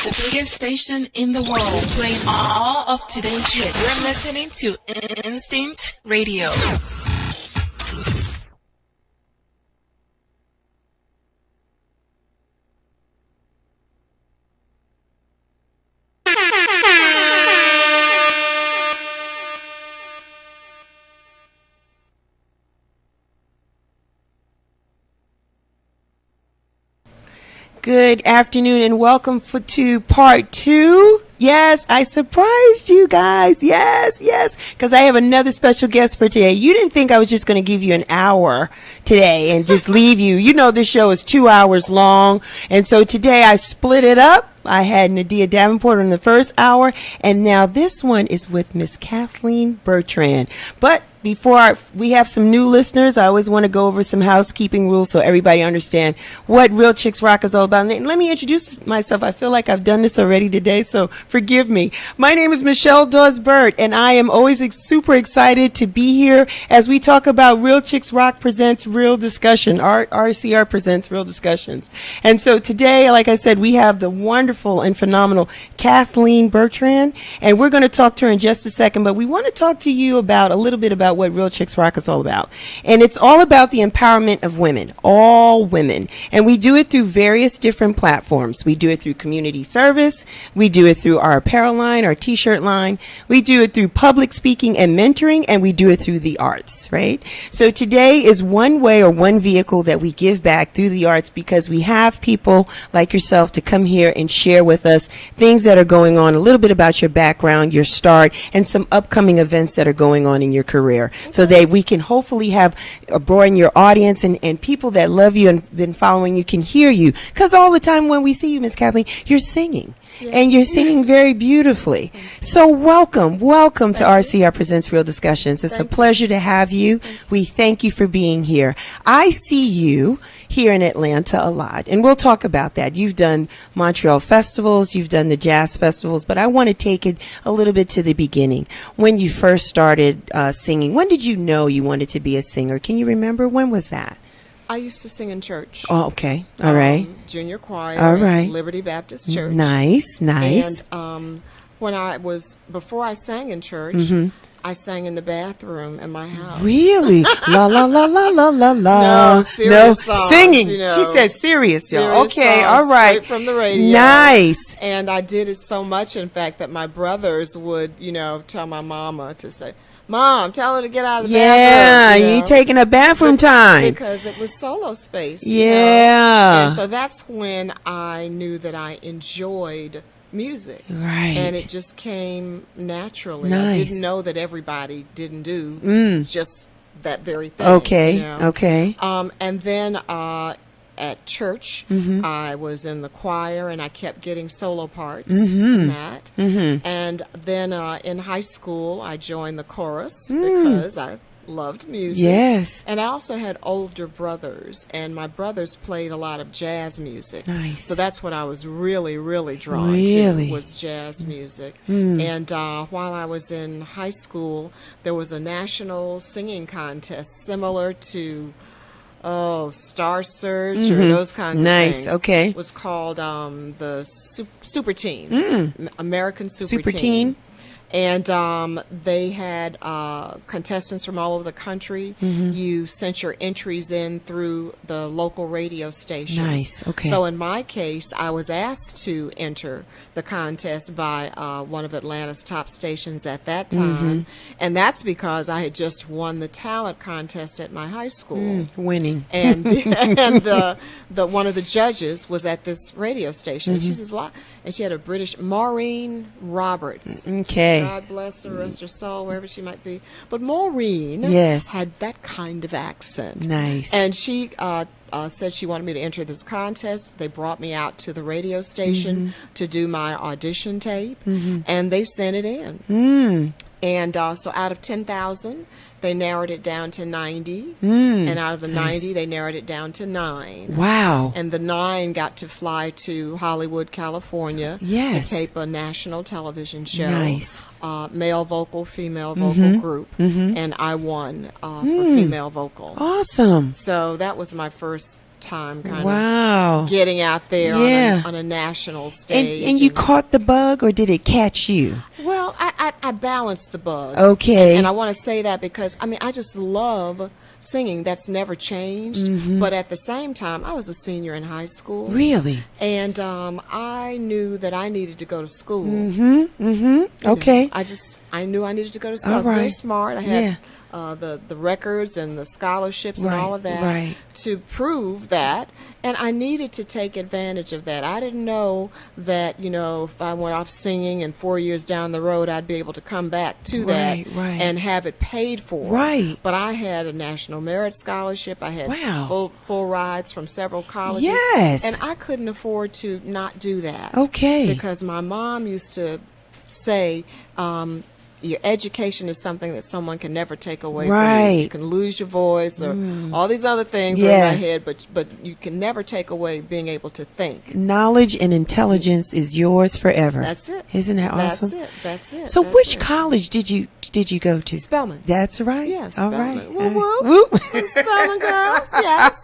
The biggest station in the world, playing all of today's hits. You're listening to Instinct Radio. Good afternoon and welcome to part 2. Yes, I surprised you guys. Yes, because I have another special guest for today. You didn't think I was just going to give you an hour today and just leave you. You know this show is 2 hours long, and so today I split it up. I had Nadia Davenport in the first hour, and now this one is with Miss Kathleen Bertrand. But before we have some new listeners, I always want to go over some housekeeping rules so everybody understand what Real Chicks Rock is all about. And let me introduce myself. I feel like I've done this already today, so forgive me. My name is Michelle Dawes-Burt, and I am always super excited to be here as we talk about Real Chicks Rock presents Real Discussion. RCR presents Real Discussions. And so today, like I said, we have the wonderful and phenomenal Kathleen Bertrand, and we're going to talk to her in just a second, but we want to talk to you about a little bit about what Real Chicks Rock is all about. And it's all about the empowerment of women, all women. And we do it through various different platforms. We do it through community service. We do it through our apparel line, our t-shirt line. We do it through public speaking and mentoring, and we do it through the arts, right? So today is one way or one vehicle that we give back through the arts because we have people like yourself to come here and share with us things that are going on, a little bit about your background, your start, and some upcoming events that are going on in your career. So that we can hopefully have broaden your audience and people that love you and been following you can hear you. Because all the time when we see you, Miss Kathleen, you're singing. Yeah. And you're singing very beautifully. So welcome to RCR Presents Real Discussions. It's a pleasure to have you. We thank you for being here. I see you here in Atlanta a lot, and we'll talk about that. You've done Montreal festivals, you've done the jazz festivals, but I want to take it a little bit to the beginning. When you first started singing, when did you know you wanted to be a singer? Can you remember? When was that? I used to sing in church. Oh, okay. All right. Junior choir. All right. Liberty Baptist Church. Nice. And before I sang in church, I sang in the bathroom in my house. Really? La la la la la la la. No, serious songs, singing. You know, she said serious, y'all. Okay, songs, all right. Straight from the radio. Nice. And I did it so much, in fact, that my brothers would, tell my mama to say, Mom, tell her to get out of the bathroom. Yeah, you taking a bathroom time. Because it was solo space. Yeah. And so that's when I knew that I enjoyed music. Right. And it just came naturally. Nice. I didn't know that everybody didn't do just that very thing. Okay. Okay. And then at church, I was in the choir, and I kept getting solo parts in that. And then in high school, I joined the chorus because I loved music. Yes. And I also had older brothers, and my brothers played a lot of jazz music. Nice. So that's what I was really, really drawn to, was jazz music. And while I was in high school, there was a national singing contest similar to Star Search or those kinds of things. Nice, okay. It was called the Super Teen, American Super Teen. And they had contestants from all over the country. You sent your entries in through the local radio stations. Nice, okay. So in my case, I was asked to enter the contest by one of Atlanta's top stations at that time. And that's because I had just won the talent contest at my high school. Winning. And the one of the judges was at this radio station. And she says, well, and she had a British, Maureen Roberts. Okay. God bless her, rest her soul, wherever she might be. But Maureen had that kind of accent. Nice. And she said she wanted me to enter this contest. They brought me out to the radio station to do my audition tape, and they sent it in. And so out of 10,000, they narrowed it down to 90. And out of the 90, they narrowed it down to 9. Wow. And the 9 got to fly to Hollywood, California to tape a national television show. Nice. Male vocal, female vocal group. And I won for female vocal. Awesome. So that was my first time, kind Wow. of getting out there Yeah. on a national stage. And you caught the bug, or did it catch you? Well, I balanced the bug. Okay. And I want to say that because, I mean, I just love singing. That's never changed. But at the same time, I was a senior in high school. Really? And I knew that I needed to go to school. Okay. I knew I needed to go to school. All I was very right. smart. I had the records and the scholarships and Right, all of that right. to prove that. And I needed to take advantage of that. I didn't know that, if I went off singing and 4 years down the road, I'd be able to come back to Right, that right. and have it paid for. Right. But I had a National Merit Scholarship. I had Wow. full rides from several colleges. Yes. And I couldn't afford to not do that. Okay. Because my mom used to say, your education is something that someone can never take away from you. Right. You can lose your voice or all these other things are in Yeah. my head, but you can never take away being able to think. Knowledge and intelligence is yours forever. That's it. Isn't that awesome? That's it. So, That's which it. college did you go to? Spelman. That's right. Yeah, All Spelman. right. Woo woo. Woo. Spelman girls, yes.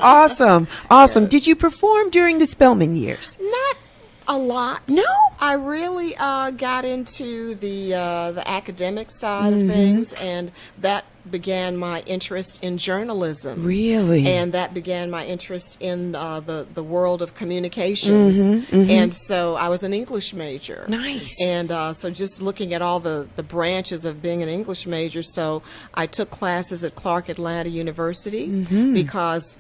Awesome. Awesome. Did you perform during the Spelman years? Not a lot. No? I really got into the academic side of things, and that began my interest in journalism. Really? And that began my interest in the world of communications. And so I was an English major. Nice. And so just looking at all the branches of being an English major, so I took classes at Clark Atlanta University because,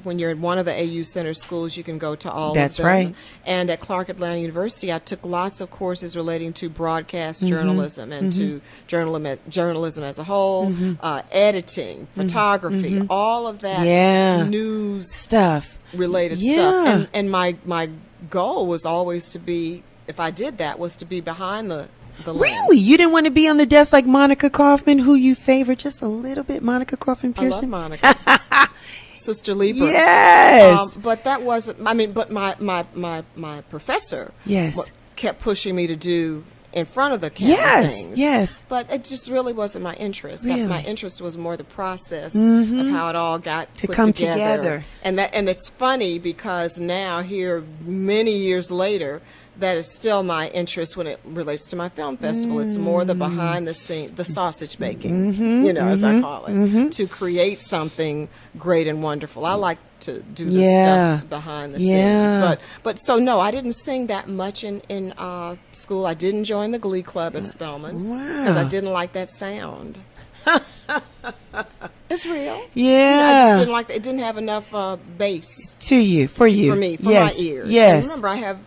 when you're in one of the AU Center schools, you can go to all That's of them. right. And at Clark Atlanta University, I took lots of courses relating to broadcast journalism and to journalism as a whole, editing, photography, all of that Yeah. news Stuff. related Yeah. stuff. And my goal was always to be, if I did that, was to be behind the lens. Really? You didn't want to be on the desk like Monica Kaufman, who you favor just a little bit, Monica Kaufman I love Pearson? Monica. Sister Libra. Yes. But that wasn't, but my professor Yes. kept pushing me to do in front of the camera Yes, things. yes. But it just really wasn't my interest. Really? My interest was more the process of how it all got To put come together. together. And it's funny because now here many years later, that is still my interest when it relates to my film festival. It's more the behind the scene, the sausage making, as I call it, to create something great and wonderful. I like to do the Yeah. stuff behind the Yeah. scenes. But so no, I didn't sing that much in school. I didn't join the Glee Club at Spelman because I Wow. didn't like that sound. It's real. Yeah. I just didn't like it. It didn't have enough bass To you, for you. for me, for Yes. my ears. Yes. And remember, I have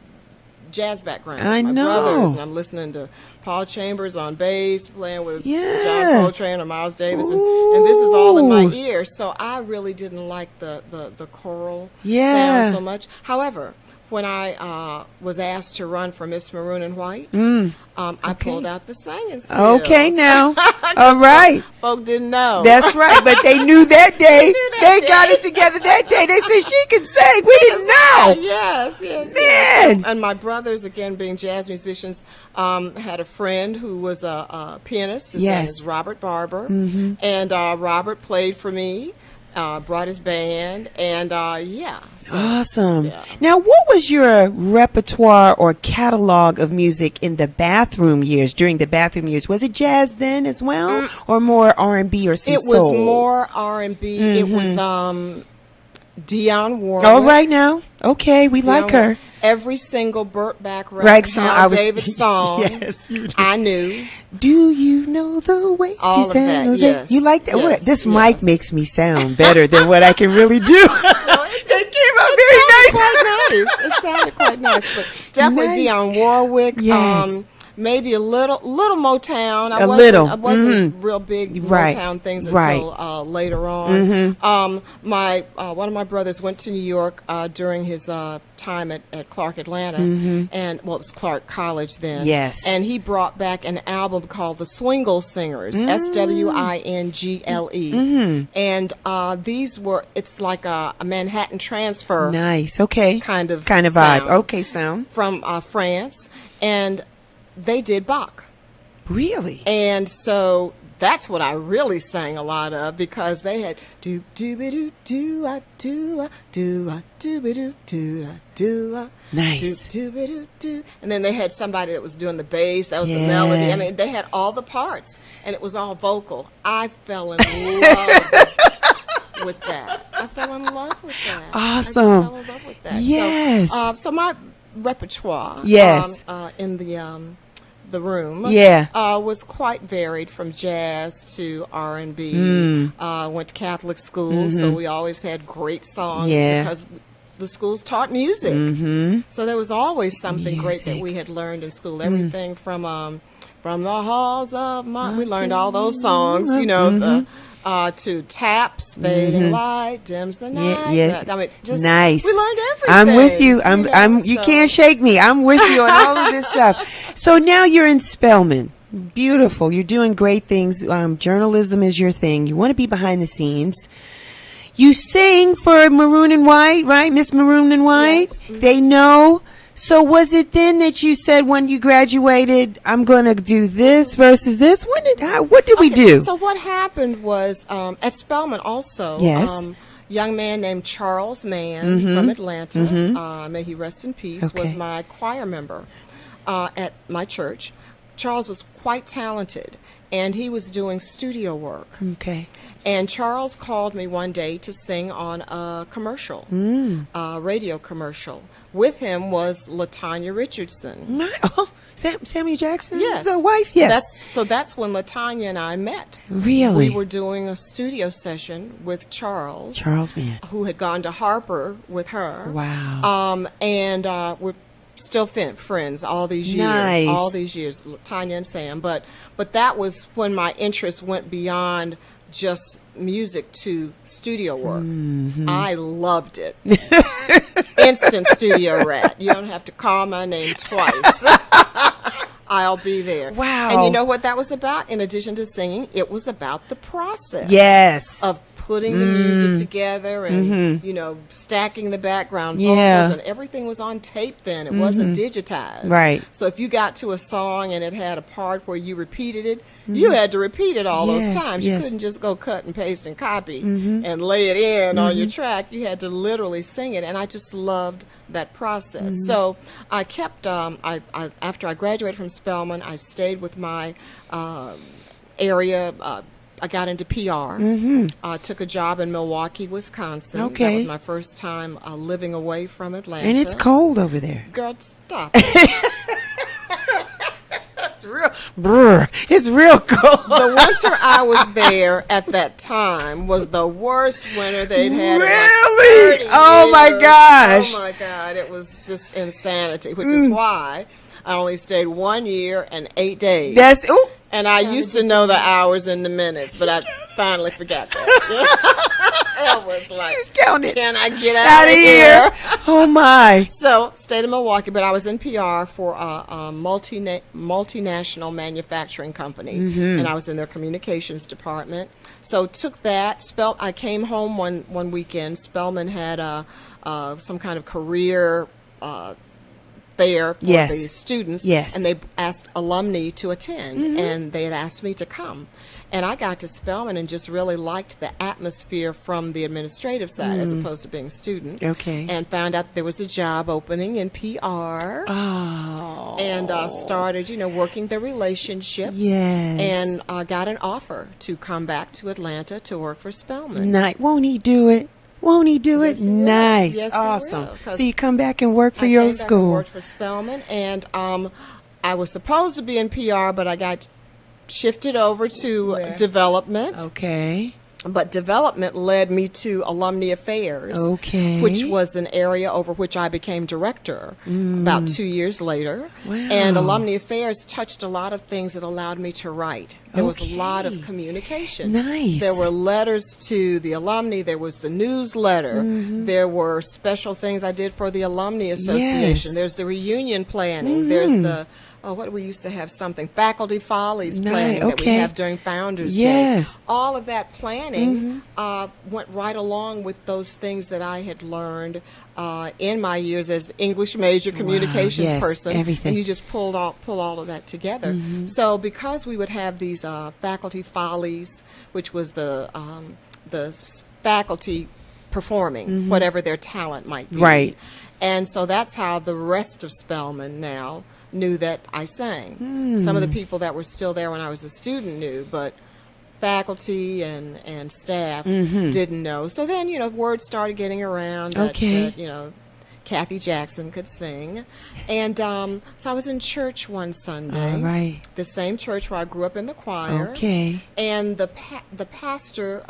jazz background. I my know. brothers, and I'm listening to Paul Chambers on bass, playing with Yeah. John Coltrane or Miles Davis, and this is all in my Ooh. ears. So I really didn't like the choral Yeah. sound so much. However, when I was asked to run for Miss Maroon and White, I pulled out the singing skills. Okay, now. All right. Folk didn't know. That's right. But they knew that day. that They got day. it together that day. They said she can sing. We didn't know. Yes. Man. And my brothers, again, being jazz musicians, had a friend who was a pianist. His name Yes. is Robert Barber. And Robert played for me, brought his band, and So, Awesome. yeah. Now, what was your repertoire or catalog of music in the bathroom years, during the bathroom years? Was it jazz then as well, or more R&B or some It soul? was more R&B. It was Dionne Warwick. All right now. Okay, we like Dionne- her. Every single Burt Bacharach, Right song. Hal David song, Yes, you do. I knew. Do you know the way to All of San that, Jose? yes, You like that? yes, What? This yes. mic makes me sound better than what I can really do. It came out very nice. Quite nice. It sounded quite nice, but definitely Nice. Dionne Warwick. Yes. Maybe a little Motown. I wasn't real big Right. Motown things Right. until later on. My one of my brothers went to New York during his time at Clark Atlanta, and it was Clark College then. Yes. And he brought back an album called the Swingle Singers, Swingle. And these were, it's like a Manhattan Transfer Nice. Okay. kind of vibe. sound. Okay, sound. From France, and they did Bach. Really? And so that's what I really sang a lot of, because they had do do be do do ah do ah do ah do be do do ah do ah Nice. do be do do, and then they had somebody that was doing the bass. That was the melody. I mean, they had all the parts, and it was all vocal. I fell in love with that. I fell in love with that. Awesome. I just fell in love with that. Yes. So my repertoire. Yes. In the room. Was quite varied, from jazz to R&B. Went to Catholic school, so we always had great songs because the schools taught music. So there was always something great that we had learned in school. Everything from the halls of my, we learned all those songs, you know, to taps, fading light, dims the night. I mean, just nice. We learned everything. I'm with you. You can't shake me. I'm with you on all of this stuff. So now you're in Spelman. Beautiful. You're doing great things. Journalism is your thing. You want to be behind the scenes. You sing for Maroon and White, right? Miss Maroon and White. Yes. They know. So was it then that you said when you graduated, I'm going to do this versus this? What did we do? So what happened was, at Spelman also, young man named Charles Mann from Atlanta, may he rest in peace, was my choir member at my church. Charles was quite talented, and he was doing studio work. Okay. And Charles called me one day to sing on a commercial, a radio commercial. With him was LaTanya Richardson. Oh, Samuel Jackson's Yes. wife? Yes. That's when LaTanya and I met. Really? We were doing a studio session with Charles. Charles Mann. Who had gone to Harper with her. Wow. And we're still friends all these years. Nice. All these years, Tanya and Sam. But that was when my interest went beyond just music to studio work. I loved it. Instant studio rat. You don't have to call my name twice. I'll be there. Wow. And you know what that was about? In addition to singing, it was about the process. Yes. Of putting the music together and, you know, stacking the background vocals, and everything was on tape then. It wasn't digitized. Right. So if you got to a song and it had a part where you repeated it, you had to repeat it all those times. You couldn't just go cut and paste and copy and lay it in on your track. You had to literally sing it, and I just loved that process. So I kept, after I graduated from Spelman, I stayed with my area. I got into PR. Took a job in Milwaukee, Wisconsin. Okay. That was my first time living away from Atlanta. And it's cold over there. Girl, stop it. It's real cold. The winter I was there at that time was the worst winter they'd had. Really? In like 30 Oh my years. gosh. Oh my God. It was just insanity, which is why I only stayed 1 year and 8 days. That's And I used to know the hours and the minutes, but I finally forgot that. It was like, she's counting. can I get out of here? Oh my. So stayed in Milwaukee, but I was in PR for a multinational manufacturing company, and I was in their communications department. So took that. I came home one weekend. Spelman had some kind of career fair for the students, and they asked alumni to attend, and they had asked me to come. And I got to Spelman and just really liked the atmosphere from the administrative side as opposed to being a student. Okay. And found out there was a job opening in PR. Oh. And started, working the relationships. Yes. And got an offer to come back to Atlanta to work for Spelman. Won't he do it? Won't he do it? Yes, he will. Nice. Yes, he awesome. will. So you come back and work for I your came back and school. worked for Spelman, and I was supposed to be in PR, but I got shifted over to development. Okay. But development led me to Alumni Affairs, Okay. which was an area over which I became director about 2 years later. Wow. And Alumni Affairs touched a lot of things that allowed me to write. There was a lot of communication. Nice. There were letters to the alumni. There was the newsletter. There were special things I did for the Alumni Association. Yes. There's the reunion planning. There's the what we used to have something, Faculty Follies planning that we have during Founders Day. All of that planning went right along with those things that I had learned in my years as the English major communications person. Everything. And you just pull all of that together. So because we would have these faculty follies, which was the faculty performing whatever their talent might be. Right. And so that's how the rest of Spelman now knew that I sang. Some of the people that were still there when I was a student knew, but faculty and staff didn't know. So then, word started getting around that, Kathy Jackson could sing. And so I was in church one Sunday. All right. The same church where I grew up in the choir. Okay. And the pastor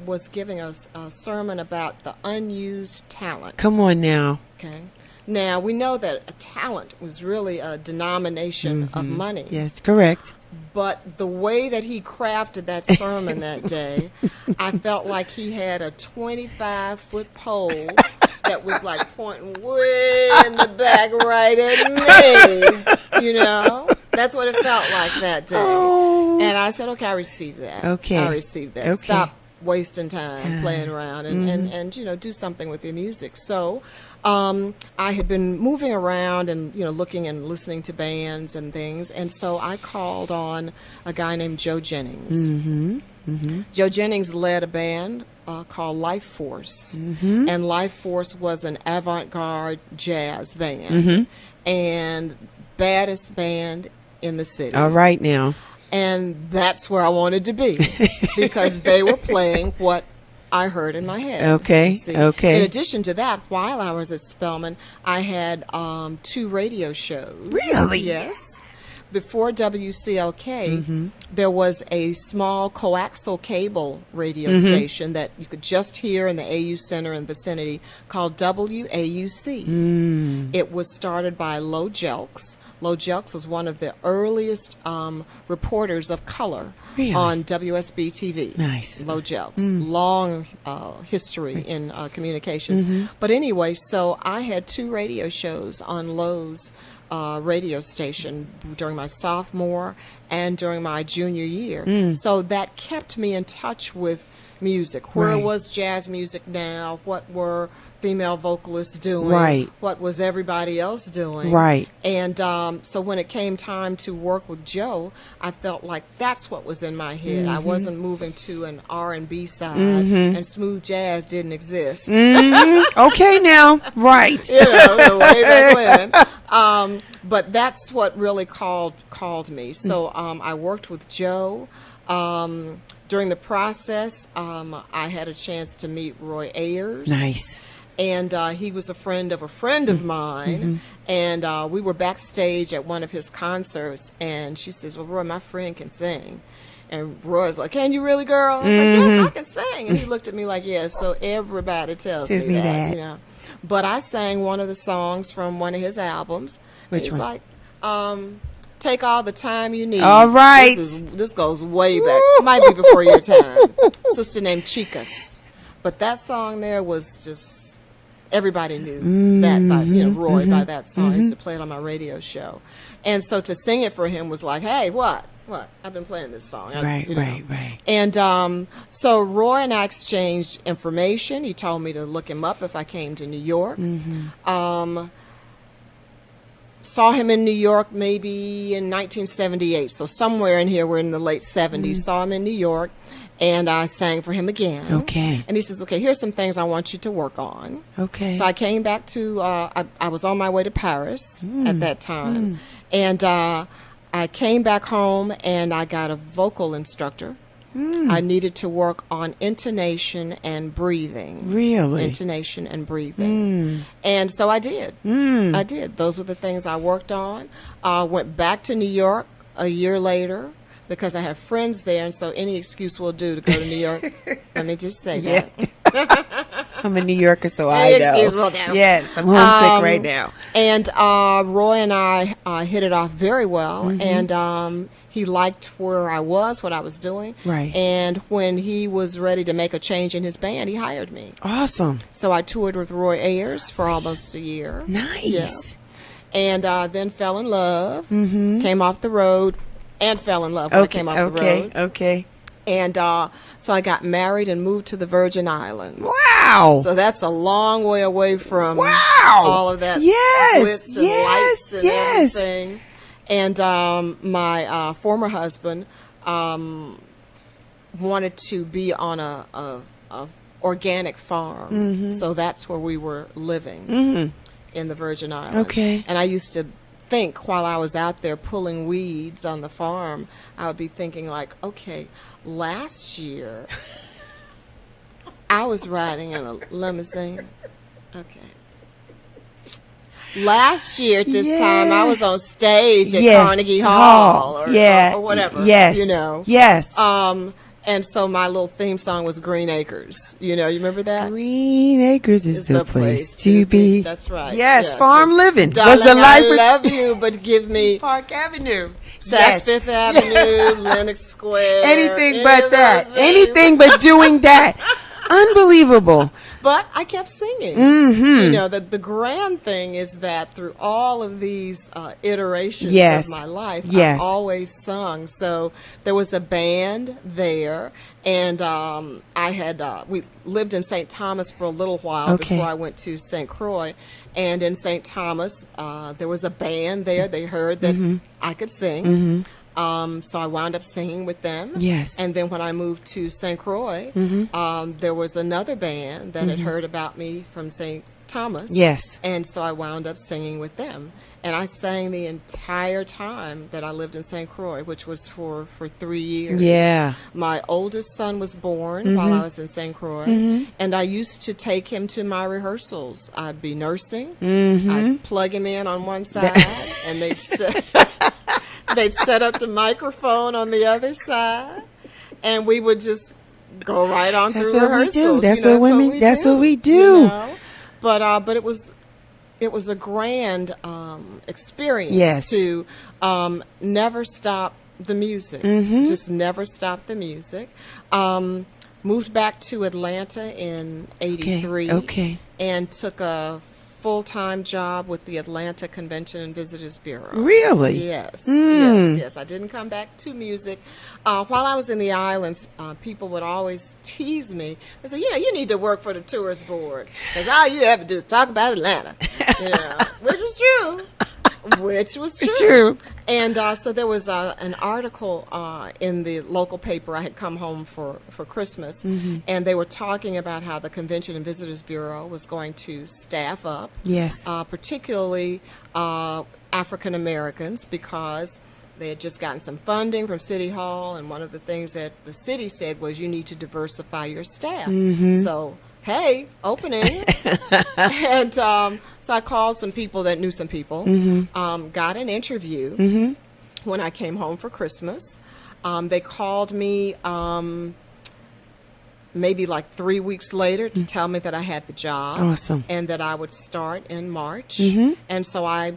was giving us a sermon about the unused talent. Come on now. Okay. Now, we know that a talent was really a denomination of money. Yes, correct. But the way that he crafted that sermon that day, I felt like he had a 25-foot pole that was like pointing way in the back right at me. That's what it felt like that day. Oh. And I said, okay, I received that. Okay. I received that. Okay. Stop wasting time playing around and do something with your music. So I had been moving around and looking and listening to bands and things, and so I called on a guy named Joe Jennings. Joe Jennings led a band called Life Force, and Life Force was an avant-garde jazz band and baddest band in the city. All right now. And that's where I wanted to be because they were playing what I heard in my head. Okay, you see. okay. In addition to that, while I was at Spelman, I had 2 radio shows. Really? Yes. Before WCLK, there was a small coaxial cable radio station that you could just hear in the AU Center and vicinity called WAUC. It was started by Lo Jelks. Lo Jelks was one of the earliest reporters of color on WSB TV. Nice. Lo Jelks. Long history in communications. But anyway, so I had 2 radio shows on Lo's radio station during my sophomore and during my junior year. So that kept me in touch with music. Where was jazz music now? What were female vocalists doing? Right. What was everybody else doing? Right. And so when it came time to work with Joe, I felt like that's what was in my head. I wasn't moving to an R&B side, and smooth jazz didn't exist. Okay now. Right. The way back when. But that's what really called me. So I worked with Joe. During the process, I had a chance to meet Roy Ayers. Nice. And he was a friend of mine. And we were backstage at one of his concerts. And she says, well, Roy, my friend can sing. And Roy's like, can you really, girl? I was like, yes, I can sing. And he looked at me like, yeah, so everybody tells me that. But I sang one of the songs from one of his albums. Which He's one? like, take all the time you need. All right. This goes way back. It might be before your time. Sister named Chicas. But that song there was just, everybody knew that by, Roy by that song. I used to play it on my radio show. And so to sing it for him was like, hey, what? I've been playing this song. Right. And so Roy and I exchanged information. He told me to look him up if I came to New York. Saw him in New York maybe in 1978. So somewhere in here, we're in the late 70s. Saw him in New York, and I sang for him again. Okay. And he says, okay, here's some things I want you to work on. Okay. So I came back to, I was on my way to Paris at that time. And I came back home, and I got a vocal instructor. I needed to work on intonation and breathing. Really? Intonation and breathing. And so I did. I did. Those were the things I worked on. Went back to New York a year later because I have friends there, and so any excuse will do to go to New York. Let me just say that. I'm a New Yorker, so I know. Excuse will do. Yes, I'm homesick right now. And Roy and I hit it off very well, and he liked where I was, what I was doing. Right. And when he was ready to make a change in his band, he hired me. Awesome. So I toured with Roy Ayers for almost a year. Nice. Yeah. And then fell in love, came off the road, and fell in love when I came off the road. Okay. And so I got married and moved to the Virgin Islands. Wow. So that's a long way away from Wow. all of that glitz and lights and everything. And my former husband wanted to be on a organic farm. So that's where we were living in the Virgin Islands. Okay. And I used to think while I was out there pulling weeds on the farm, I would be thinking like, okay, last year I was riding in a limousine. Okay. Last year at this time, I was on stage at Carnegie Hall or whatever. Yes. You know. Yes. And so my little theme song was Green Acres. You know, you remember that? Green Acres is the place to be. That's right. Yes, farm living. Darling, Was the life I love you, but give me Park Avenue. Saks Fifth Avenue, Lenox Square. Anything but that. Anything but doing that. Unbelievable. But I kept singing. You know, the grand thing is that through all of these iterations of my life, I've always sung. So there was a band there, and we lived in St. Thomas for a little while before I went to St. Croix. And in St. Thomas, there was a band there. They heard that I could sing. So I wound up singing with them. Yes. And then when I moved to St. Croix, there was another band that had heard about me from St. Thomas. Yes. And so I wound up singing with them. And I sang the entire time that I lived in St. Croix, which was for 3 years. Yeah. My oldest son was born while I was in St. Croix. And I used to take him to my rehearsals. I'd be nursing. I'd plug him in on one side, and they'd set up the microphone on the other side, and we would just go right on through rehearsals. That's what women do. That's what we do. You know? But it was a grand experience to never stop the music. Just never stop the music. Moved back to Atlanta in '83. And took a full-time job with the Atlanta Convention and Visitors Bureau. Really? Yes. Yes. I didn't come back to music. While I was in the islands, people would always tease me. They say, you need to work for the tourist board, because all you ever do is talk about Atlanta. Which was true. It's true. And so there was an article in the local paper. I had come home for Christmas, and they were talking about how the Convention and Visitors Bureau was going to staff up, particularly African Americans, because they had just gotten some funding from City Hall, and one of the things that the city said was you need to diversify your staff. So, hey, opening. And so I called some people that knew some people, got an interview when I came home for Christmas. They called me maybe like 3 weeks later to tell me that I had the job. Awesome. And that I would start in March. And so I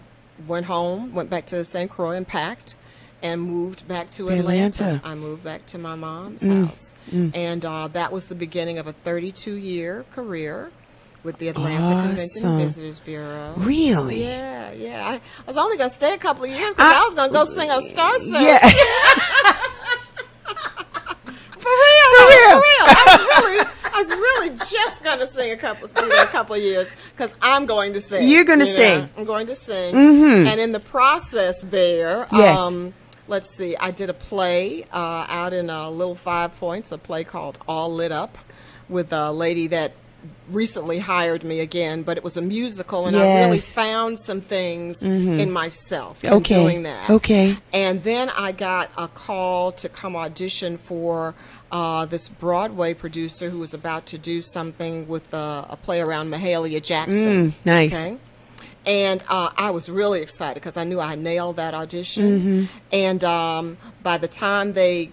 went home, went back to St. Croix and packed, and moved back to Atlanta. I moved back to my mom's house. And that was the beginning of a 32-year career with the Atlanta Convention and Visitors Bureau. Really? Yeah. I was only going to stay a couple of years because I was going to go sing a Star Search. Yeah. For real. I was really just going to sing a couple of years because I'm going to sing. You're going to sing. I'm going to sing. And in the process there, let's see, I did a play out in Little 5 Points, a play called All Lit Up, with a lady that recently hired me again, but it was a musical, and I really found some things in myself in doing that. And then I got a call to come audition for this Broadway producer who was about to do something with a play around Mahalia Jackson. Nice. Okay? And I was really excited because I knew I nailed that audition. And by the time I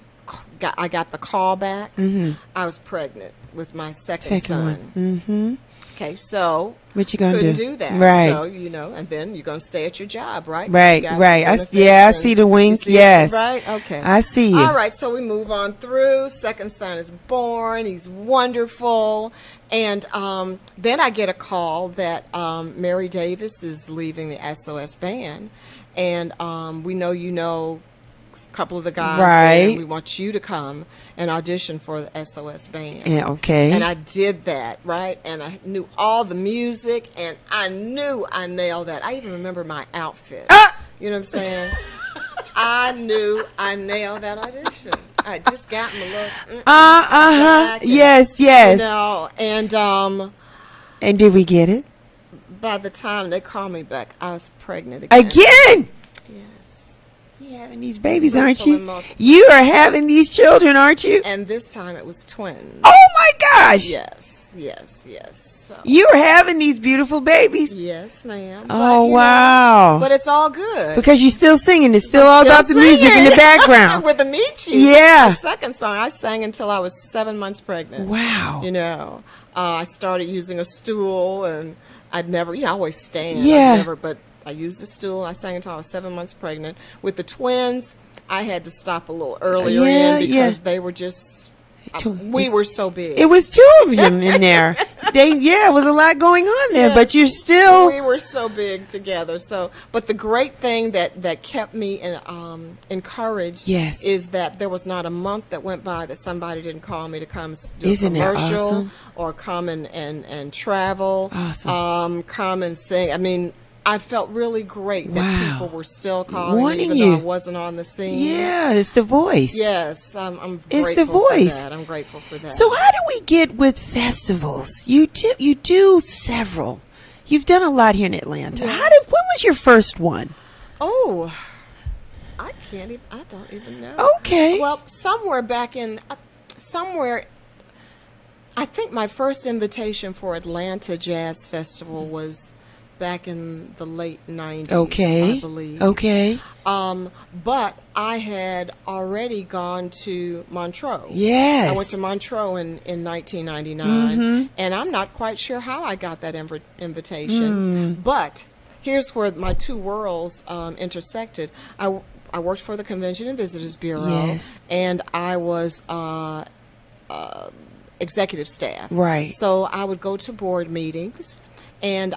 got the call back, I was pregnant with my second son. Okay, so what you gonna couldn't do? do that. Right. So and then you're gonna stay at your job, right? Right. I see the wink. Yes. Right. Okay. I see you. All right. So we move on through. Second son is born. He's wonderful. And then I get a call that Mary Davis is leaving the SOS band, and we know a couple of the guys there, and we want you to come and audition for the SOS band. And I did that, right? And I knew all the music, and I knew I nailed that. I even remember my outfit. You know what I'm saying? I knew I nailed that audition. I just got my little back and, Yes, yes. You know, And did we get it? by the time they called me back, I was pregnant again. Again? Yes. You're having these babies, aren't Multiple and you? multiple. You are having these children, aren't you? And this time it was twins. Oh my gosh! Yes, yes, yes. So, You are having these beautiful babies. yes, ma'am. Oh, you know, wow. but it's all good. Because you're still singing. It's still all about the music in the background. With the Michi. Yeah. The second song, I sang until I was 7 months pregnant. Wow. You know, I started using a stool, and I'd never, I always stand. Yeah. I'd never, but I used a stool. I sang until I was 7 months pregnant. With the twins, I had to stop a little earlier Yeah, in because yeah. they were just, Two- we were so big. It was two of them in there. It was a lot going on there, but Yes. you're still. We were so big together. So, but the great thing that kept me encouraged Yes. is that there was not a month that went by that somebody didn't call me to come do Isn't a that commercial awesome? or come and travel. Awesome. Come and sing. I mean, I felt really great that Wow. people were still calling Wanting me even you. though I wasn't on the scene. Yeah, it's the voice. Yes, I'm It's grateful the voice. for that. I'm grateful for that. So how do we get with festivals? You do several. You've done a lot here in Atlanta. Yes. When was your first one? Oh, I don't even know. Okay. Well, somewhere, I think my first invitation for Atlanta Jazz Festival was back in the late 90s, Okay. I believe. Okay. But I had already gone to Montreux. Yes. I went to Montreux in 1999, Mm-hmm. and I'm not quite sure how I got that invitation. But here's where my two worlds intersected. I worked for the Convention and Visitors Bureau, Yes. and I was executive staff. Right. So I would go to board meetings. And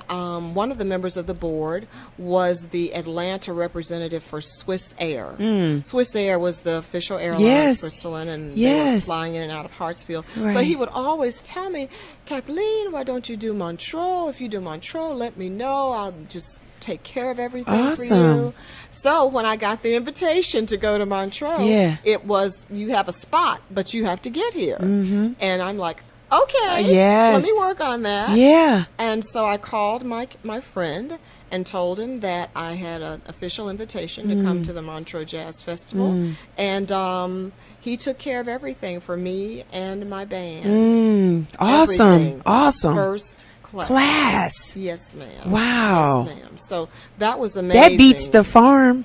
one of the members of the board was the Atlanta representative for Swiss Air. Swiss Air was the official airline Yes. of Switzerland, and they were Yes. flying in and out of Hartsfield. So Right. he would always tell me, Kathleen, why don't you do Montreux? If you do Montreux, let me know. I'll just take care of everything for Awesome. you. So when I got the invitation to go to Montreux, Yeah. it was, you have a spot, but you have to get here. And I'm like, okay, Yes. let me work on that. Yeah. And so I called my friend and told him that I had an official invitation to come to the Montreux Jazz Festival. And he took care of everything for me and my band. Awesome. Everything. Awesome. First class. Class. Yes, ma'am. Wow. Yes, ma'am. So that was amazing. That beats the farm.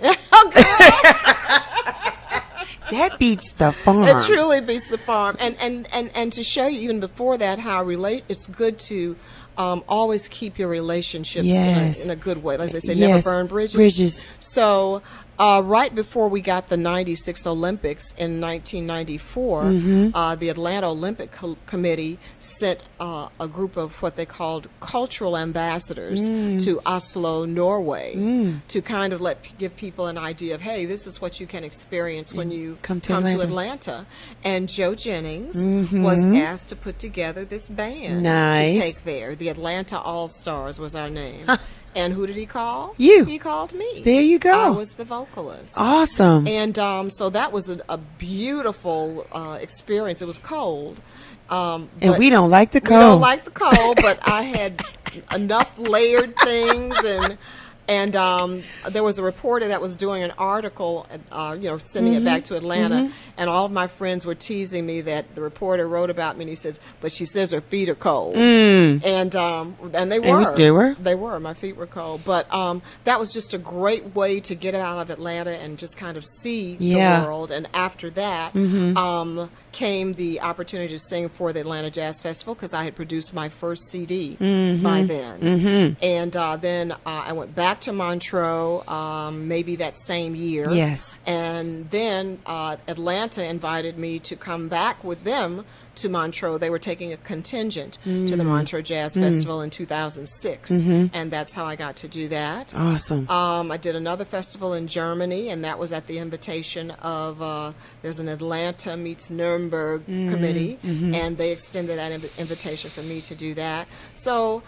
That beats the farm. It truly beats the farm. And to show you even before that how it's good to always keep your relationships Yes. in a good way. As they say, Yes. never burn bridges. Bridges. So right before we got the 96 Olympics in 1994, the Atlanta Olympic Committee sent a group of what they called cultural ambassadors to Oslo, Norway, to kind of give people an idea of, hey, this is what you can experience when you come to Atlanta. And Joe Jennings was asked to put together this band Nice. to take there. The Atlanta All-Stars was our name. And who did he call? You. He called me. There you go. I was the vocalist. Awesome. And so that was a beautiful experience. It was cold. And but we don't like the we cold. don't like the cold, but I had enough layered things and there was a reporter that was doing an article, sending it back to Atlanta, and all of my friends were teasing me that the reporter wrote about me, and he said, but she says her feet are cold. And they were. They were? They were. My feet were cold. But that was just a great way to get out of Atlanta and just kind of see Yeah. the world. And after that came the opportunity to sing for the Atlanta Jazz Festival because I had produced my first CD by then. And then I went back to Montreux maybe that same year. Yes. And then Atlanta invited me to come back with them to Montreux. They were taking a contingent to the Montreux Jazz Festival in 2006, and that's how I got to do that. Awesome. I did another festival in Germany, and that was at the invitation of there's an Atlanta meets Nuremberg committee, and they extended that invitation for me to do that. So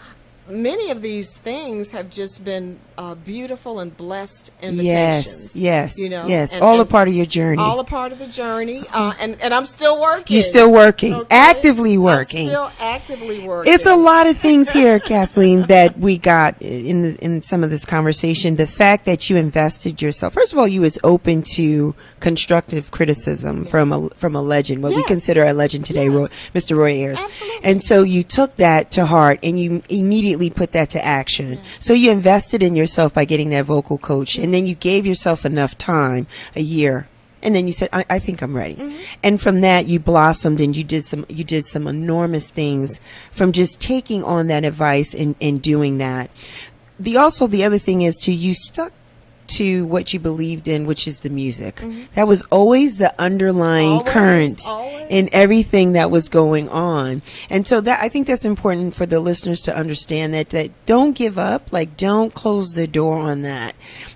many of these things have just been beautiful and blessed invitations. Yes, you know, yes. All a part of your journey. All a part of the journey. And I'm still working. You're still working, okay? actively working. I'm still actively working. It's a lot of things here, Kathleen, that we got in some of this conversation. The fact that you invested yourself. First of all, you was open to constructive criticism from a legend, what we Yes. consider a legend today, Yes. Mr. Roy Ayers. Absolutely. And so you took that to heart and you immediately put that to action. Yes. So you invested in yourself by getting that vocal coach, and then you gave yourself enough time, a year. And then you said, I think I'm ready. Mm-hmm. And from that, you blossomed and you did some enormous things from just taking on that advice and doing that. The other thing is you stuck to what you believed in, which is the music. Mm-hmm. That was always the underlying current in everything that was going on. And so that, I think that's important for the listeners to understand that don't give up, like don't close the door on that.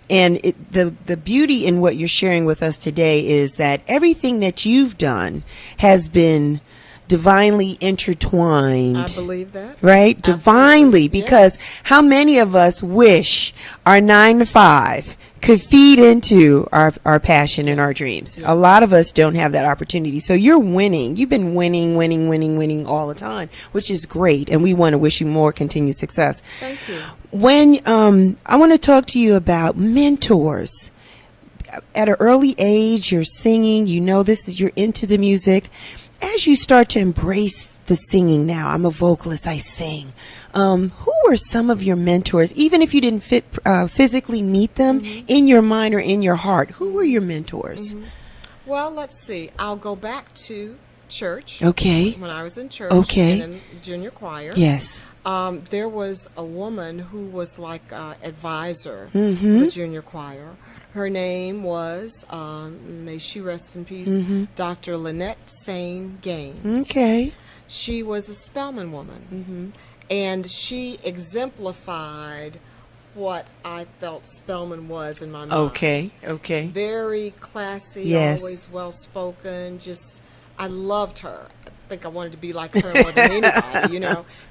And the beauty in what you're sharing with us today is that everything that you've done has been divinely intertwined. I believe that. Right? Absolutely. Divinely, because how many of us wish our 9 to 5 could feed into our passion and our dreams? A lot of us don't have that opportunity. So you're winning. You've been winning all the time, which is great. And we want to wish you more continued success. Thank you. When I want to talk to you about mentors. At an early age, you're singing, you're into the music. As you start to embrace the singing now, I'm a vocalist, I sing. Who were some of your mentors, even if you didn't physically meet them, in your mind or in your heart? Who were your mentors? Well, let's see. I'll go back to church. Okay. When I was in church Okay. and in junior choir. Yes. There was a woman who was like advisor Mm-hmm. of the junior choir. Her name was, may she rest in peace, Dr. Lynette Sane Gaines. Okay. She was a Spelman woman, and she exemplified what I felt Spelman was in my mind. Okay. Very classy, Yes. always well-spoken, just, I loved her. I think I wanted to be like her more than anybody,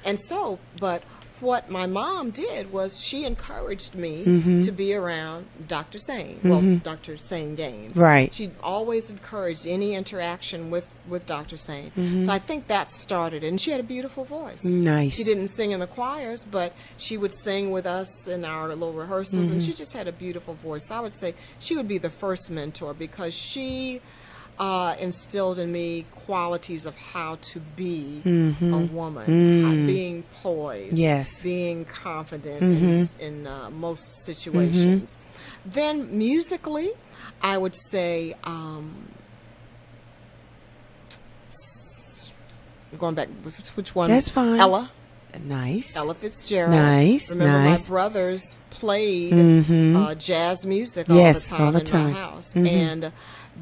And so, but what my mom did was she encouraged me to be around Dr. Sane, Dr. Sane Gaines. Right. She always encouraged any interaction with Dr. Sane. So I think that started, and she had a beautiful voice. Nice. She didn't sing in the choirs, but she would sing with us in our little rehearsals, and she just had a beautiful voice. So I would say she would be the first mentor because she instilled in me qualities of how to be a woman, being poised, Yes. being confident in most situations. Then musically, I would say, going back, which one? That's fine. Ella Nice. Fitzgerald. Nice, Remember, nice. my brothers played jazz music Yes, all all the the time in time. my house. And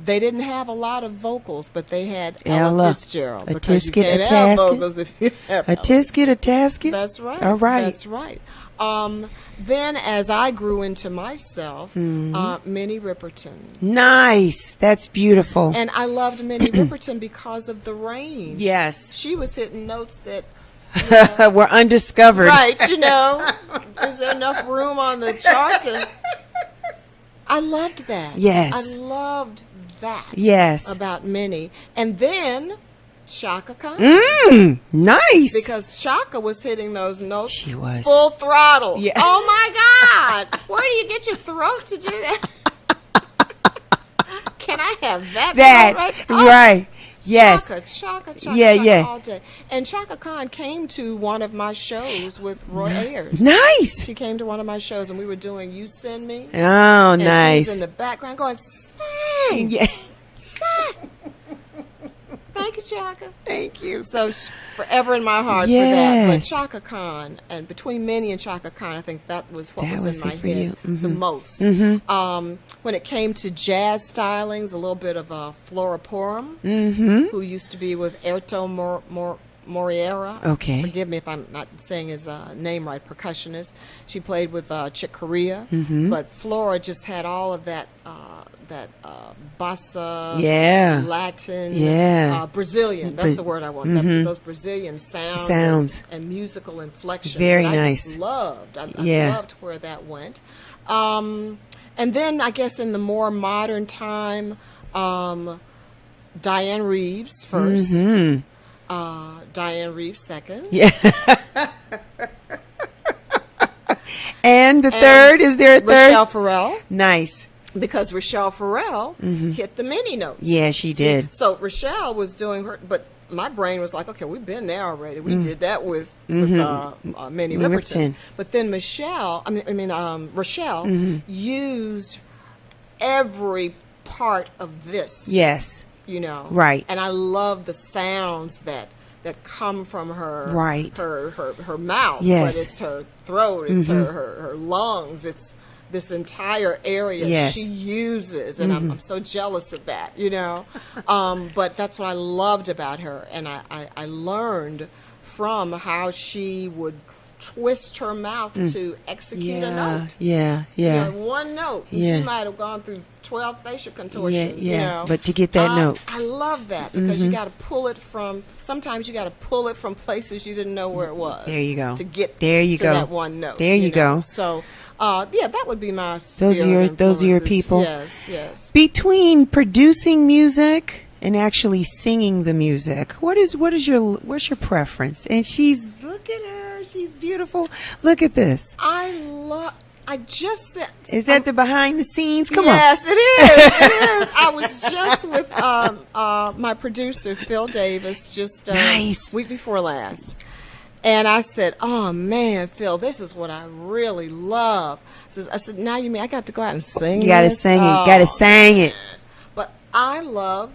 they didn't have a lot of vocals, but they had Ella, Ella Fitzgerald. a Because you tisket, can't a have tasket, vocals if you have A Ella. tisket, a tasket. That's right. All right. That's right. Then as I grew into myself, Minnie Riperton. Nice. That's beautiful. And I loved Minnie Riperton because of the range. Yes. She was hitting notes that We're undiscovered. right, is there enough room on the chart to... I loved that. Yes. I loved that. Yes. About Minnie. And then Chaka Khan. Nice. Because Chaka was hitting those notes She was. full throttle. Yeah. Oh my God. Where do you get your throat to do that? Can I have that? That. Oh, Right. Yes. Chaka, Yeah. all day. And Chaka Khan came to one of my shows with Roy Ayers. Nice. She came to one of my shows, and we were doing You Send Me. Oh, And she nice. was in the background going, sing, Yeah. sing. Thank you, Chaka. Thank you. So forever in my heart for that. But Chaka Khan, and between Minnie and Chaka Khan, I think that was what That was was in my it for head you. the most. When it came to jazz stylings, a little bit of Flora Purim, who used to be with Erto Moriera. Okay. Forgive me if I'm not saying his name right, percussionist. She played with Chick Corea. But Flora just had all of that bossa, Latin, Brazilian. That's the word I want. Those Brazilian sounds. And musical inflections. Very that I nice. just loved. I loved where that went. And then I guess in the more modern time, Diane Reeves first. Diane Reeves second. Yeah. And the third, is there a third? Rochelle Farrell. Nice. Because Rochelle Farrell hit the mini notes. Yeah, she did. So Rochelle was doing her, but my brain was like, okay, we've been there already. We did that with Minnie Riperton. But then Rochelle used every part of this. Yes. You know. Right. And I love the sounds that come from her. Right. Her mouth. Yes. But it's her throat. It's her lungs. It's this entire area she uses, and I'm so jealous of that, you know. But that's what I loved about her, and I learned from how she would twist her mouth to execute a note. You know, one note, and she might have gone through 12 facial contortions. You know? But to get that note. I love that, because you got to pull it from, sometimes you got to pull it from places you didn't know where it was. There you go. To get to that one note. There you go. So, that would be my those are your people. Yes. Between producing music and actually singing the music, what's your preference? And look at her, she's beautiful. Look at this. I just said. Is that the behind the scenes? Come on. Yes, it is. I was just with my producer Phil Davis just week before last. And I said, oh, man, Phil, this is what I really love. I said, now you mean I got to go out and sing You got to sing it. You got to sing it. But I love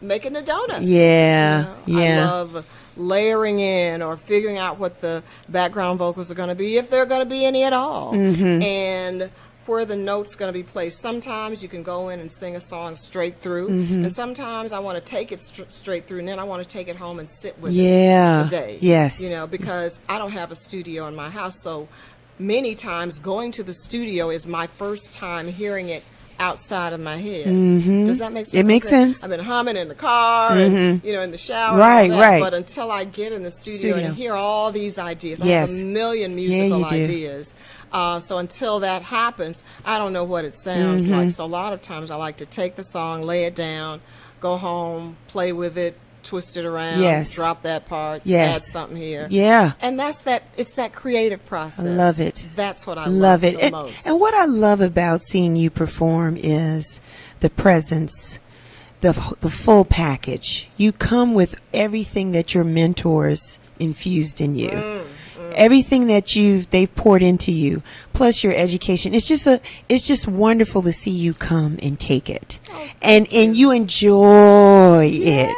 making the donuts. Yeah. I love layering in or figuring out what the background vocals are going to be, if there are going to be any at all. And where the note's going to be placed. Sometimes you can go in and sing a song straight through, and sometimes I want to take it straight through, and then I want to take it home and sit with it a day. Yes. You know, because I don't have a studio in my house, so many times going to the studio is my first time hearing it outside of my head. Does that make sense? It makes sense. I've been humming in the car and, you know, in the shower. Right. But until I get in the studio and hear all these ideas, I have a million musical ideas. So until that happens, I don't know what it sounds like. So a lot of times I like to take the song, lay it down, go home, play with it, twist it around, drop that part, add something here. And it's that creative process. I love it. That's what I love the most. And what I love about seeing you perform is the presence, the full package. You come with everything that your mentors infused in you. Everything that they've poured into you, plus your education. It's just wonderful to see you come and take it, and you enjoy it.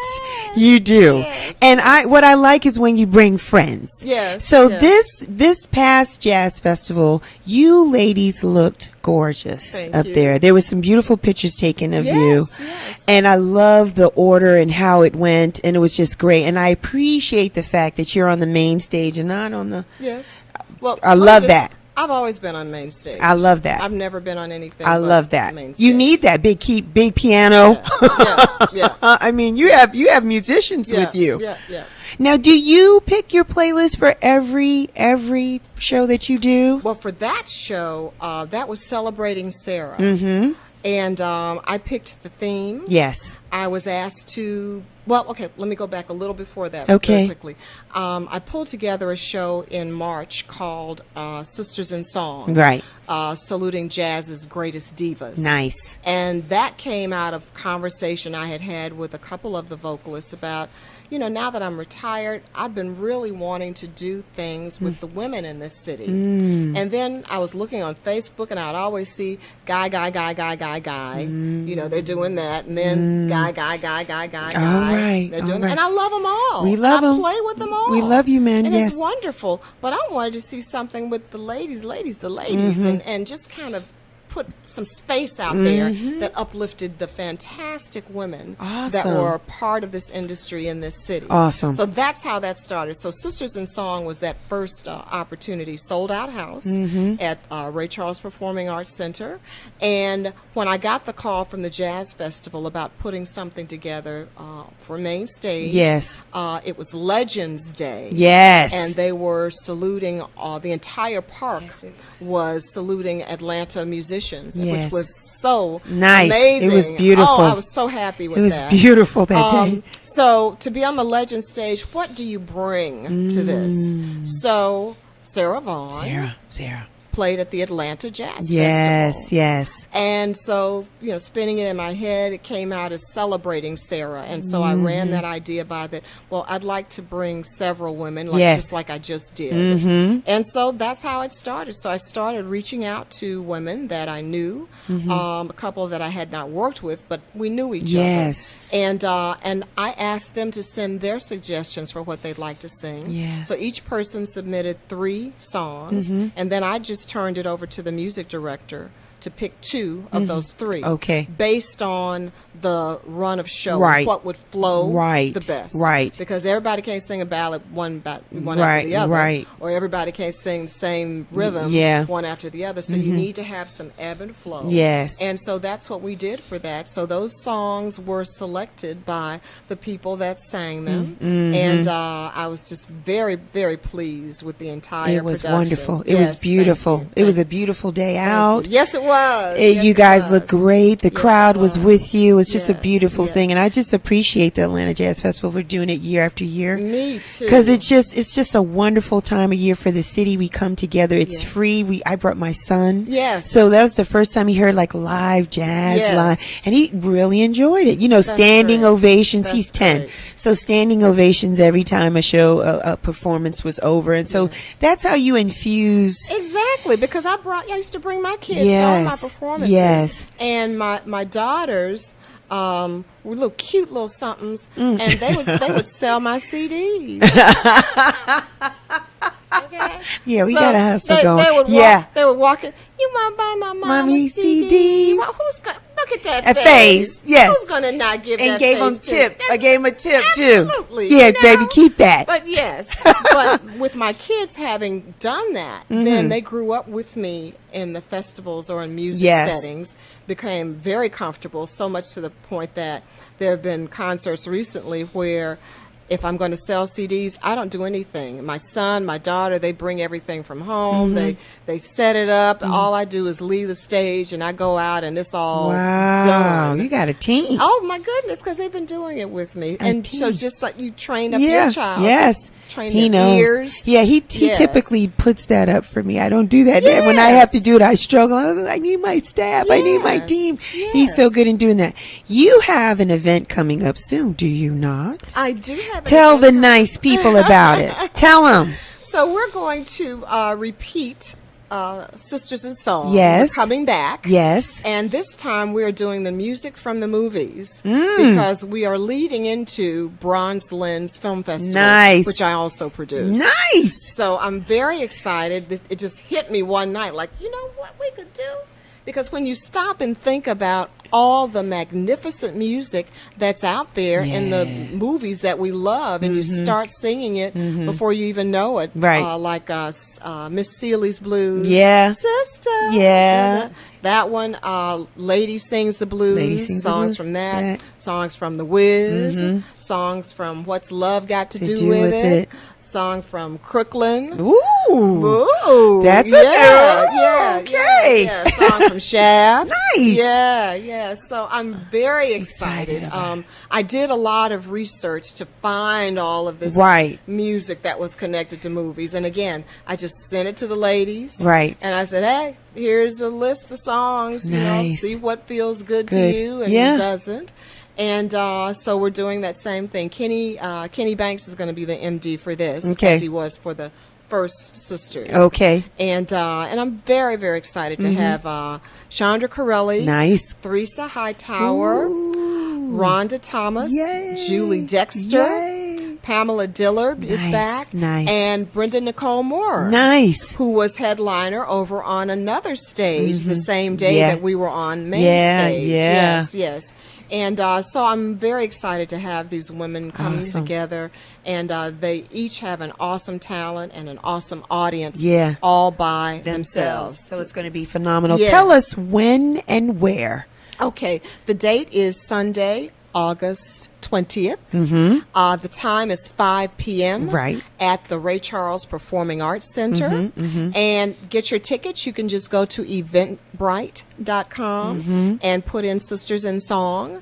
You do. And what I like is when you bring friends. So this past jazz festival, you ladies looked gorgeous there. There was some beautiful pictures taken of you. And I love the order and how it went, and it was just great. And I appreciate the fact that you're on the main stage and not on the... Well, I love that. I've always been on main stage. I love that. I've never been on anything. I love that. Main stage. You need that big piano. I mean, you have musicians with you. Now, do you pick your playlist for every show that you do? Well, for that show, that was Celebrating Sarah. And I picked the theme. Yes. I was asked to... Well, okay, let me go back a little before that very quickly. I pulled together a show in March called Sisters in Song. Right. Saluting Jazz's Greatest Divas. Nice. And that came out of conversation I had with a couple of the vocalists about, you know, now that I'm retired, I've been really wanting to do things with the women in this city. And then I was looking on Facebook, and I'd always see guy. You know, they're doing that. And then guy. All right. They're doing that. And I love them all. We love them. I play with them all. We love you, man. And yes. it's wonderful. But I wanted to see something with the ladies, and just kind of put some space out there that uplifted the fantastic women that Awesome. were part of this industry in this city. Awesome. So that's how that started. So Sisters in Song was that first opportunity, sold out house at Ray Charles Performing Arts Center. And when I got the call from the Jazz Festival about putting something together for main stage, Yes. it was Legends Day. Yes. And they were saluting, the entire park was saluting Atlanta musicians, Yes. which was so Nice. amazing. It was beautiful. Oh, I was so happy with It was that. beautiful that day. So to be on the Legend stage, what do you bring to this? So Sarah Vaughan Sarah. played at the Atlanta Jazz Yes, Festival. yes. And so, spinning it in my head, it came out as celebrating Sarah. And so I ran that idea by that, well, I'd like to bring several women, Yes. just like I just did. And so that's how it started. So I started reaching out to women that I knew, a couple that I had not worked with, but we knew each Yes. other. And I asked them to send their suggestions for what they'd like to sing. Yeah. So each person submitted 3 songs, and then I just turned it over to the music director to pick 2 of those 3. Okay. Based on the run of show, Right. what would flow Right. the best. Right. Because everybody can't sing a ballad one after Right, the other. right. Or everybody can't sing the same rhythm Yeah. one after the other. So you need to have some ebb and flow. Yes. And so that's what we did for that. So those songs were selected by the people that sang them. And I was just very, very pleased with the entire It was production. wonderful. It Yes, was thank beautiful. you. It was a Thank beautiful day you. out. Yes, it was. You Yes, it guys was. look great. The Yes, crowd it was with you. It was just a Yes, beautiful yes. thing, and I just appreciate the Atlanta Jazz Festival for doing it year after year. Me too. Because it's just a wonderful time of year for the city. We come together. It's Yes. free. I brought my son. Yes. So that was the first time he heard like live jazz Yes. live, and he really enjoyed it. Standing great. ovations. That's He's 10, great. so standing ovations every time a performance was over, and so that's how you infuse. Exactly, because I used to bring my kids to all my Yes, performances. yes. And my daughters were little cute little somethings, and they would sell my CDs. Okay. Yeah, we So got a hustle they going. would walk, they would walk in. You want to buy my Mommy mommy CD? CDs? Well, who's gonna look at that A face, yes. Who's gonna not give And that gave face him to- tip. I gave him a tip too. Absolutely. Yeah, you know? baby, keep that. But yes, but with my kids having done that, then they grew up with me in the festivals or in music Yes. settings, became very comfortable, so much to the point that there have been concerts recently where if I'm going to sell CDs, I don't do anything. My son, my daughter, they bring everything from home. They set it up. All I do is leave the stage and I go out and it's all Wow, done. you got a team. Oh my goodness, because they've been doing it with me, and so team. just like you train up Yeah, your child, yes. train He their knows. ears. Yeah, he Yes. typically puts that up for me. I don't do that. When I have to do it, I struggle. I need my staff. I need my Yes, team. He's so yes. good in doing that. You have an event coming up soon, do you not? I do have. Tell the nice people about it. Tell them. So we're going to repeat Sisters in Song. Yes. We're coming back. Yes. And this time we're doing the music from the movies because we are leading into Bronze Lens Film Festival, Nice. which I also produce. Nice. So I'm very excited. It just hit me one night, like, you know what we could do? Because when you stop and think about all the magnificent music that's out there in the movies that we love, and you start singing it before you even know it, Right. like Miss Seeley's Blues, Yeah. Sister, Yeah. that one, Lady Sings the Blues, Lady Sings the songs Blues, from that, yeah. songs from The Wiz, songs from What's Love Got to Do Do with with It, It. song from Crooklyn. Ooh. Ooh, That's yeah, a yeah, okay. yeah, yeah. Song from Shaft. Nice. Yeah. So I'm very excited. about I did a lot of research to find all of this Right. music that was connected to movies. And again, I just sent it to the ladies. Right. And I said, hey, here's a list of songs. You know, Nice. see what feels good to Good. you and Yeah. what doesn't. And so we're doing that same thing. Kenny Banks is going to be the MD for this, Okay. as he was for the first Sisters. Okay. And I'm very, very excited to have Chandra Corelli, Nice. Theresa Hightower, Rhonda Thomas, Yay. Julie Dexter, Yay. Pamela Dillard is Nice, back. nice. And Brenda Nicole Moore. Nice. Who was headliner over on another stage the same day Yeah. that we were on main Yeah, stage. yeah. Yes. And so I'm very excited to have these women coming Awesome. together. And they each have an awesome talent and an awesome audience. Yeah. All by themselves. So it's going to be phenomenal. Yes. Tell us when and where. Okay. The date is Sunday, August 20th. The time is 5 p.m. Right. At the Ray Charles Performing Arts Center. And get your tickets. You can just go to eventbrite.com and put in Sisters in Song,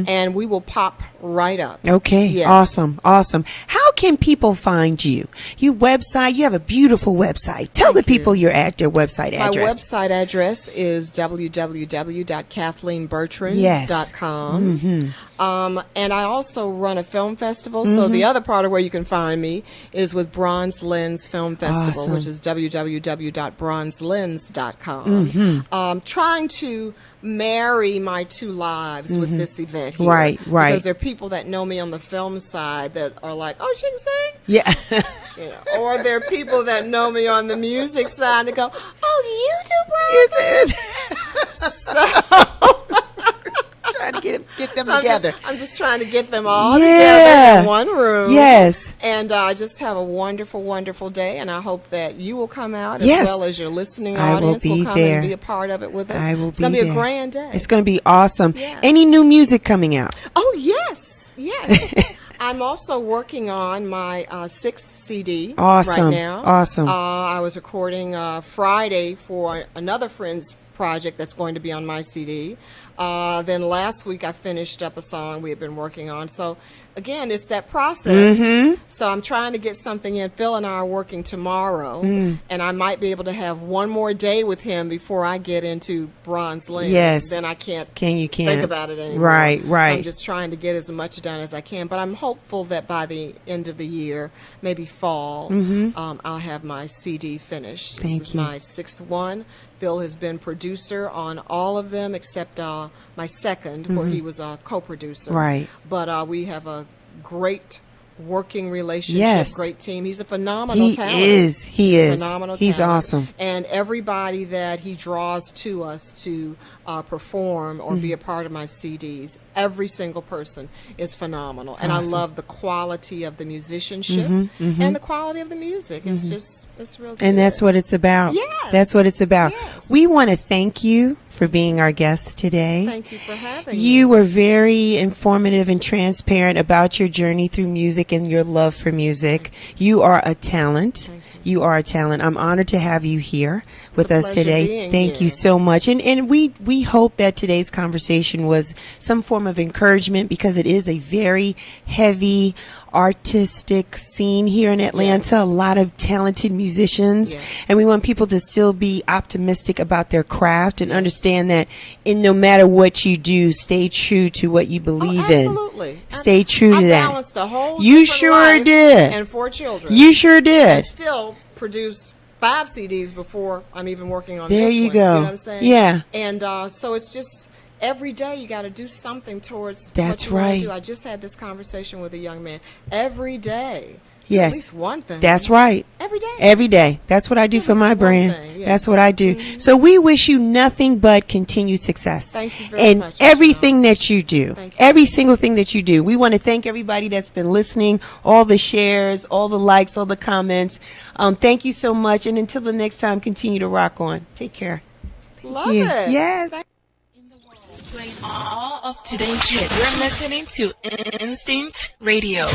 and we will pop right up. Okay. Yes. Awesome. Awesome. How can people find you? You have a beautiful website. Tell the people your website My address. website address is www.kathleenbertrand.com. And I also run a film festival. So the other part of where you can find me is with Bronze Lens Film Festival, Awesome. which is www.bronzelens.com. Trying to marry my two lives with this event here. Right. Because there are people that know me on the film side that are like, oh, she can sing? Yeah. You know, or there are people that know me on the music side and go, oh, you do Bronze Lens? Trying to get them So together. I'm just trying to get them all Yeah. together in one room. Yes. And just have a wonderful, wonderful day. And I hope that you will come out Yes. as well as your listening I will audience be come there. and be a part of it with us. I will It's going to be there. a grand day. It's going to be awesome. Yes. Any new music coming out? Oh, yes. Yes. I'm also working on my sixth CD Awesome. right now. Awesome. I was recording Friday for another friend's project that's going to be on my CD. Then last week I finished up a song we had been working on. So again, it's that process. So I'm trying to get something in. Phil and I are working tomorrow, and I might be able to have one more day with him before I get into Bronze Lens. Yes. Then I can't You can't think about it anymore. Right. So I'm just trying to get as much done as I can. But I'm hopeful that by the end of the year, maybe fall, I'll have my CD finished. Thank This is you. my sixth one. Phil has been producer on all of them except my second, where he was a co-producer. Right. But we have a great working relationship, Yes. great team. He's a phenomenal He talent. is. He is. Phenomenal He's talent. awesome. And everybody that he draws to us to perform or be a part of my CDs, every single person is phenomenal. And Awesome. I love the quality of the musicianship and the quality of the music. It's just, it's real good. And that's what it's about. Yes. That's what it's about. Yes. We want to thank you for being our guest today. Thank you for having me. You were very informative and transparent about your journey through music and your love for music. You are a talent. You are a talent. I'm honored to have you here with a us pleasure today. being Thank here. you so much. And we hope that today's conversation was some form of encouragement, because it is a very heavy artistic scene here in Atlanta. Yes. A lot of talented musicians. Yes. And we want people to still be optimistic about their craft and understand that no matter what you do, stay true to what you believe in. Absolutely. Stay true I to that. balanced a whole You different sure life did. And 4 children. You sure did. And still produced 5 CDs before I'm even working on There this you one. go. You know what I'm saying? Yeah. And so it's just every day you got to do something towards That's what you wanna right. do. I just had this conversation with a young man. Every day, do Yes. at least one thing. That's right. Every day. Every day. That's what I do At for least my one brand. thing, yes. That's what I do. So we wish you nothing but continued success. Thank you very and much, everything that you do. Thank you. Every single thing that you do. We want to thank everybody that's been listening, all the shares, all the likes, all the comments. Thank you so much. And until the next time, continue to rock on. Take care. Thank Love you. it. Yes. In the world, playing all of today's hits. You're listening to Instinct Radio.